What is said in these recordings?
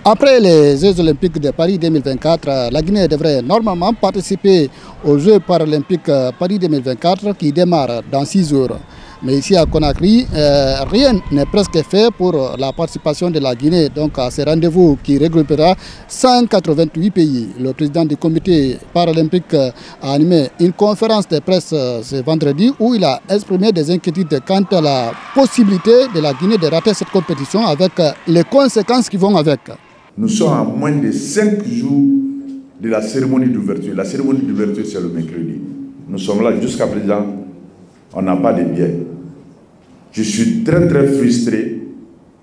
Après les Jeux Olympiques de Paris 2024, la Guinée devrait normalement participer aux Jeux Paralympiques Paris 2024 qui démarrent dans 6 jours. Mais ici à Conakry, rien n'est presque fait pour la participation de la Guinée donc à ce rendez-vous qui regroupera 188 pays. Le président du comité paralympique a animé une conférence de presse ce vendredi où il a exprimé des inquiétudes quant à la possibilité de la Guinée de rater cette compétition avec les conséquences qui vont avec. Nous sommes à moins de 5 jours de la cérémonie d'ouverture. La cérémonie d'ouverture, c'est le mercredi. Nous sommes là jusqu'à présent, on n'a pas de billets. Je suis très frustré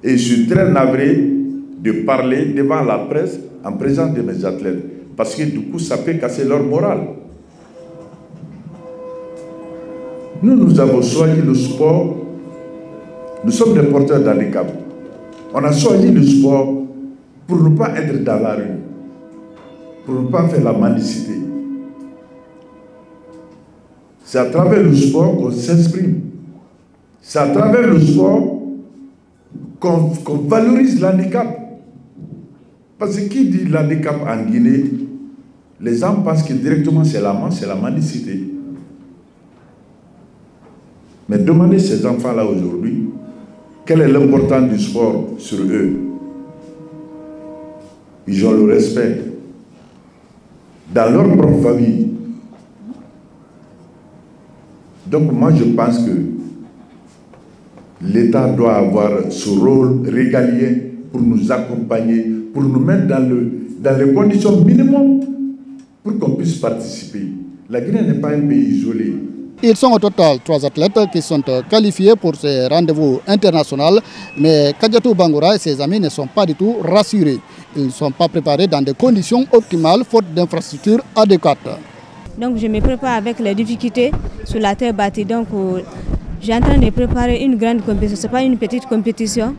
et je suis très navré de parler devant la presse en présence de mes athlètes. Parce que du coup, ça peut casser leur morale. Nous avons choisi le sport. Nous sommes des porteurs d'handicap. On a choisi le sport pour ne pas être dans la rue, pour ne pas faire la mendicité. C'est à travers le sport qu'on s'exprime. C'est à travers le sport qu'on valorise l'handicap. Parce que qui dit l'handicap en Guinée, les gens pensent que directement c'est la mendicité. Mais demandez ces enfants-là aujourd'hui, quelle est l'importance du sport sur eux? Ils ont le respect dans leur propre famille. Donc moi je pense que l'État doit avoir ce rôle régalien pour nous accompagner, pour nous mettre dans les conditions minimum pour qu'on puisse participer. La Guinée n'est pas un pays isolé. Ils sont au total 3 athlètes qui sont qualifiés pour ce rendez-vous international, mais Kadiatou Bangoura et ses amis ne sont pas du tout rassurés. Ils ne sont pas préparés dans des conditions optimales faute d'infrastructures adéquates. Donc je me prépare avec les difficultés sur la terre battue. Donc j'ai en train de préparer une grande compétition, ce n'est pas une petite compétition.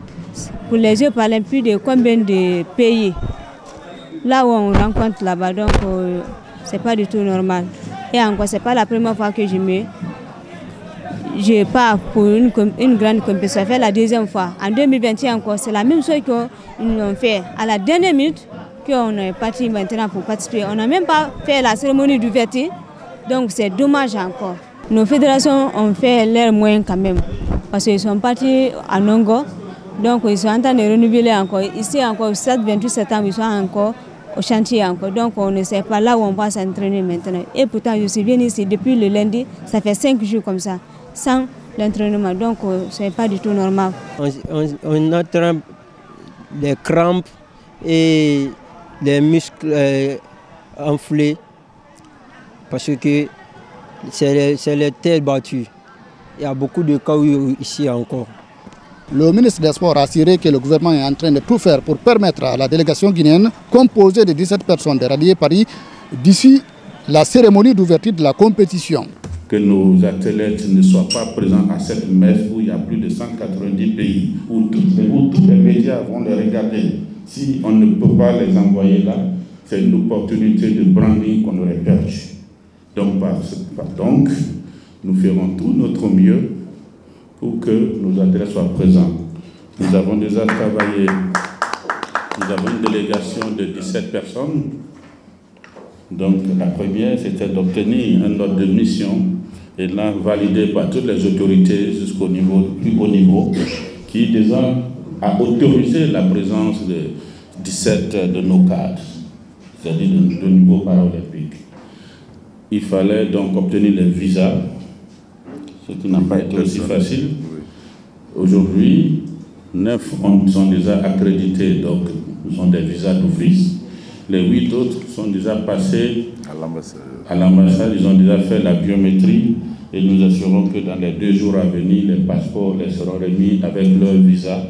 Pour les Jeux paralympiques de combien de pays? Là où on rencontre là-bas, donc ce n'est pas du tout normal. Et encore, ce n'est pas la première fois que je pars pour une grande compétition. Ça fait la deuxième fois. En 2021 encore, c'est la même chose qu'ils ont fait. À la dernière minute, qu'on est parti maintenant pour participer. On n'a même pas fait la cérémonie d'ouverture. Donc c'est dommage encore. Nos fédérations ont fait leur moyen quand même. Parce qu'ils sont partis à Nongo. Donc ils sont en train de renouveler encore. Ici encore, 7-28 septembre, ils sont encore au chantier encore. Donc on ne sait pas là où on va s'entraîner maintenant. Et pourtant, je suis venu ici depuis le lundi. Ça fait 5 jours comme ça, sans l'entraînement. Donc ce n'est pas du tout normal. On attrape des crampes et les muscles enflés. Parce que c'est les terres battues. Il y a beaucoup de cas ici encore. Le ministre des Sports a assuré que le gouvernement est en train de tout faire pour permettre à la délégation guinéenne, composée de 17 personnes, de rallier Paris d'ici la cérémonie d'ouverture de la compétition. Que nos athlètes ne soient pas présents à cette messe où il y a plus de 190 pays, où tous les médias vont les regarder. Si on ne peut pas les envoyer là, c'est une opportunité de branding qu'on aurait perdu. Donc, nous ferons tout notre mieux pour que nos athlètes soient présents. Nous avons déjà travaillé, nous avons une délégation de 17 personnes. Donc la première, c'était d'obtenir un ordre de mission et là validé par toutes les autorités jusqu'au plus haut niveau, qui déjà a autorisé la présence de 17 de nos cadres, c'est-à-dire de niveau paralympique. Il fallait donc obtenir les visas, ce qui n'a pas été aussi facile. Aujourd'hui, 9 sont déjà accrédités, donc nous avons des visas d'office. Les 8 autres sont déjà passés à l'ambassade, ils ont déjà fait la biométrie et nous assurons que dans les 2 jours à venir, les passeports les seront remis avec leur visa.